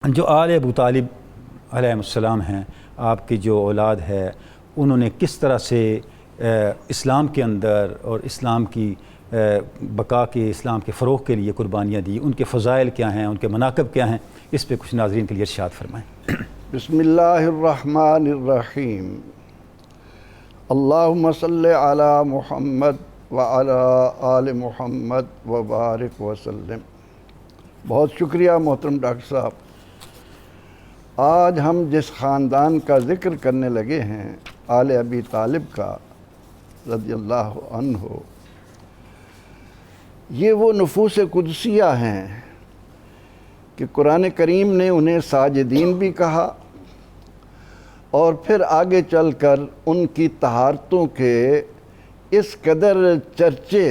جو آل ابو طالب علیہ السلام ہیں، آپ کی جو اولاد ہے، انہوں نے کس طرح سے اسلام کے اندر اور اسلام کی بقا کے، اسلام کے فروغ کے لیے قربانیاں دی، ان کے فضائل کیا ہیں، ان کے مناقب کیا ہیں، اس پہ کچھ ناظرین کے لیے ارشاد فرمائیں۔ بسم اللہ الرحمن الرحیم۔ اللہم صلی علی محمد وعلی آل محمد وبارک وسلم۔ بہت شکریہ محترم ڈاکٹر صاحب۔ آج ہم جس خاندان کا ذکر کرنے لگے ہیں، آل ابی طالب کا رضی اللہ عنہ، یہ وہ نفوس قدسیہ ہیں کہ قرآن کریم نے انہیں ساجدین بھی کہا، اور پھر آگے چل کر ان کی طہارتوں کے اس قدر چرچے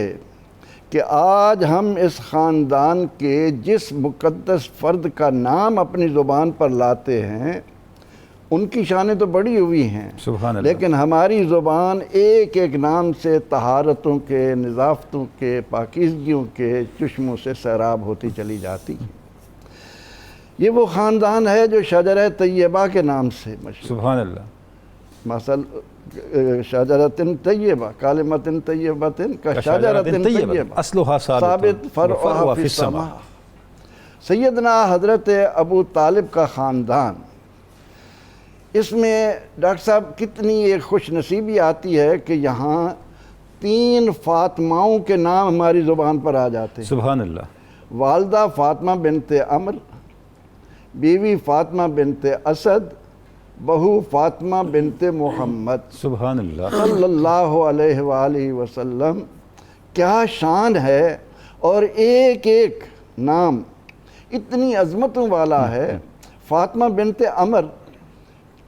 کہ آج ہم اس خاندان کے جس مقدس فرد کا نام اپنی زبان پر لاتے ہیں، ان کی شانیں تو بڑی ہوئی ہیں، سبحان اللہ۔ لیکن ہماری زبان ایک ایک نام سے طہارتوں کے، نظافتوں کے، پاکیزگیوں کے چشموں سے سیراب ہوتی چلی جاتی ہے۔ یہ وہ خاندان ہے جو شجرہ طیبہ کے نام سے مشہور، سبحان اللہ۔ مثل شجرۃ طیبہ، کلمۃ طیبۃ کشجرۃ طیبہ اصلها ثابت فرعها فی السماء۔ سیدنا حضرت ابو طالب کا خاندان، اس میں ڈاکٹر صاحب کتنی ایک خوش نصیبی آتی ہے کہ یہاں 3 فاطماؤں کے نام ہماری زبان پر آ جاتے ہیں۔ سبحان اللہ۔ والدہ فاطمہ بنت عمر، بیوی فاطمہ بنت اسد، بہو فاطمہ بنت محمد سبحان اللہ صلی اللہ علیہ وآلہ وسلم۔ کیا شان ہے، اور ایک ایک نام اتنی عظمتوں والا ہے۔ فاطمہ بنت عمر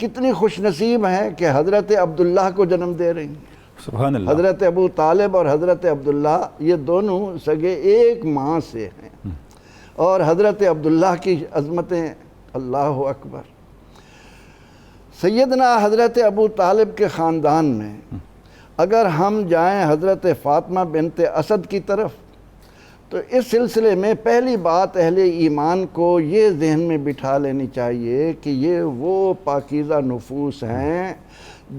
کتنی خوش نصیب ہیں کہ حضرت عبداللہ کو جنم دے رہی ہیں۔ سبحان اللہ۔ حضرت ابو طالب اور حضرت عبداللہ یہ دونوں سگے ایک ماں سے ہیں، اور حضرت عبداللہ کی عظمتیں اللہ اکبر۔ سیدنا حضرت ابو طالب کے خاندان میں اگر ہم جائیں حضرت فاطمہ بنت اسد کی طرف، تو اس سلسلے میں پہلی بات اہل ایمان کو یہ ذہن میں بٹھا لینی چاہیے کہ یہ وہ پاکیزہ نفوس ہیں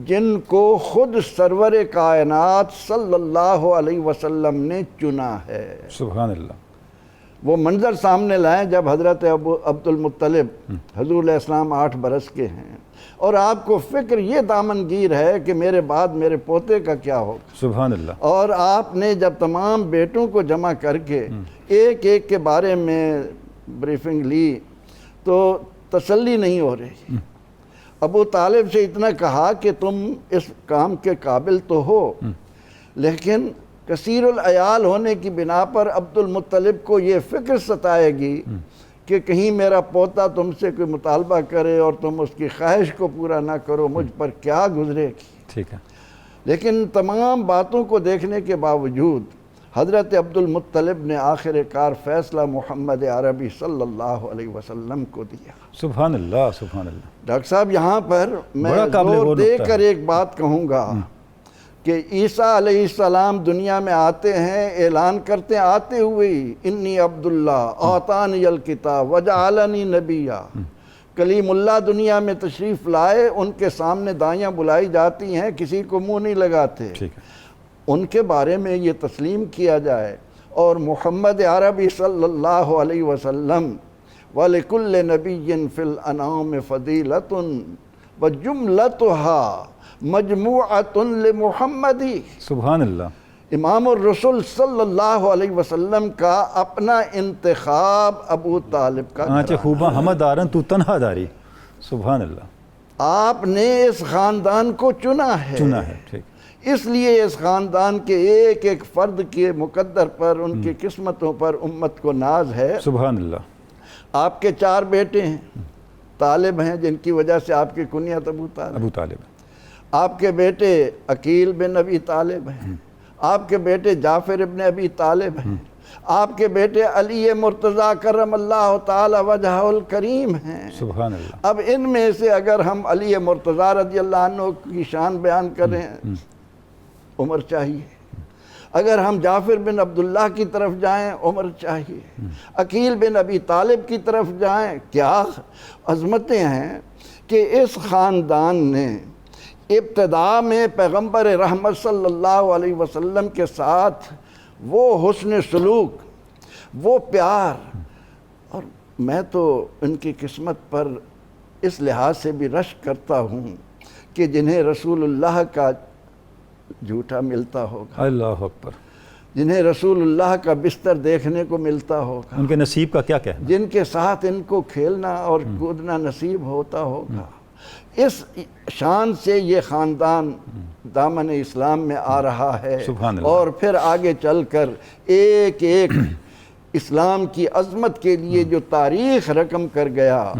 جن کو خود سرور کائنات صلی اللہ علیہ وسلم نے چنا ہے۔ سبحان اللہ۔ وہ منظر سامنے لائیں جب حضرت عبد المطلب، حضور علیہ السلام 8 برس کے ہیں، اور آپ کو فکر یہ دامن گیر ہے کہ میرے بعد میرے پوتے کا کیا ہوگا۔ سبحان اللہ۔ اور آپ نے جب تمام بیٹوں کو جمع کر کے ایک ایک کے بارے میں بریفنگ لی تو تسلی نہیں ہو رہی۔ ابو طالب سے اتنا کہا کہ تم اس کام کے قابل تو ہو، لیکن کثیر العیال ہونے کی بنا پر عبد المطلب کو یہ فکر ستائے گی کہ کہیں میرا پوتا تم سے کوئی مطالبہ کرے اور تم اس کی خواہش کو پورا نہ کرو، مجھ پر کیا گزرے گی۔ ٹھیک ہے۔ لیکن تمام باتوں کو دیکھنے کے باوجود حضرت عبد المطلب نے آخر کار فیصلہ محمد عربی صلی اللہ علیہ وسلم کو دیا۔ سبحان اللہ، سبحان اللہ۔ ڈاکٹر صاحب یہاں پر میں زور دے کر ایک بات کہوں گا کہ عیسیٰ علیہ السلام دنیا میں آتے ہیں، اعلان کرتے ہیں آتے ہوئے ہی، انی عبداللہ اعطانی الکتاب وجعلنی نبیہ۔ کلیم اللہ دنیا میں تشریف لائے، ان کے سامنے دائیاں بلائی جاتی ہیں، کسی کو منہ نہیں لگاتے۔ ان کے بارے میں یہ تسلیم کیا جائے، اور محمد عربی صلی اللہ علیہ وسلم وَلِكُلِّ نَبِيٍّ فِي الْأَنَامِ فَضِيلَةٌ وَجُمْلَتُهَا مجموعۃ لمحمد۔ سبحان اللہ۔ امام الرسول صلی اللہ علیہ وسلم کا اپنا انتخاب ابو طالب کا آنچہ خوباں ہمہ دارن تو تنہا داری۔ سبحان اللہ۔ آپ نے اس خاندان کو چنا ہے۔ ٹھیک۔ اس لیے اس خاندان کے ایک ایک فرد کے مقدر پر، ان کی قسمتوں پر امت کو ناز ہے۔ سبحان اللہ۔ آپ کے 4 بیٹے ہیں، طالب ہیں، جن کی وجہ سے آپ کی کنیت ابو طالب ہے۔ آپ کے بیٹے عقیل بن ابی طالب ہیں، آپ کے بیٹے جعفر ابن ابی طالب ہیں، آپ کے بیٹے علی مرتضیٰ کرم اللہ تعالی وجہہ الکریم ہیں۔ سبحان اللہ۔ اب ان میں سے اگر ہم علی مرتضیٰ رضی اللہ عنہ کی شان بیان کریں، عمر چاہیے، اگر ہم جعفر بن عبداللہ کی طرف جائیں عمر چاہیے، عقیل بن ابی طالب کی طرف جائیں کیا عظمتیں ہیں کہ اس خاندان نے ابتدا میں پیغمبر رحمت صلی اللہ علیہ وسلم کے ساتھ وہ حسن سلوک، وہ پیار، اور میں تو ان کی قسمت پر اس لحاظ سے بھی رشک کرتا ہوں کہ جنہیں رسول اللہ کا جھوٹا ملتا ہوگا، اللہ اکبر، جنہیں رسول اللہ کا بستر دیکھنے کو ملتا ہوگا، ان کے نصیب کا کیا کہنا، جن کے ساتھ ان کو کھیلنا اور کودنا نصیب ہوتا ہوگا، اس شان سے یہ خاندان دامن اسلام میں آ رہا ہے، سبحان اللہ، اور پھر آگے چل کر ایک ایک اسلام کی عظمت کے لیے جو تاریخ رقم کر گیا،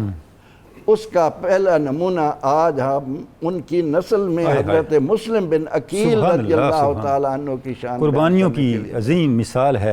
اس کا پہلا نمونہ آج ہم ان کی نسل میں حضرت مسلم بن عقیل رضی اللہ تعالیٰ عنہ کی شان قربانیوں کی عظیم مثال ہے۔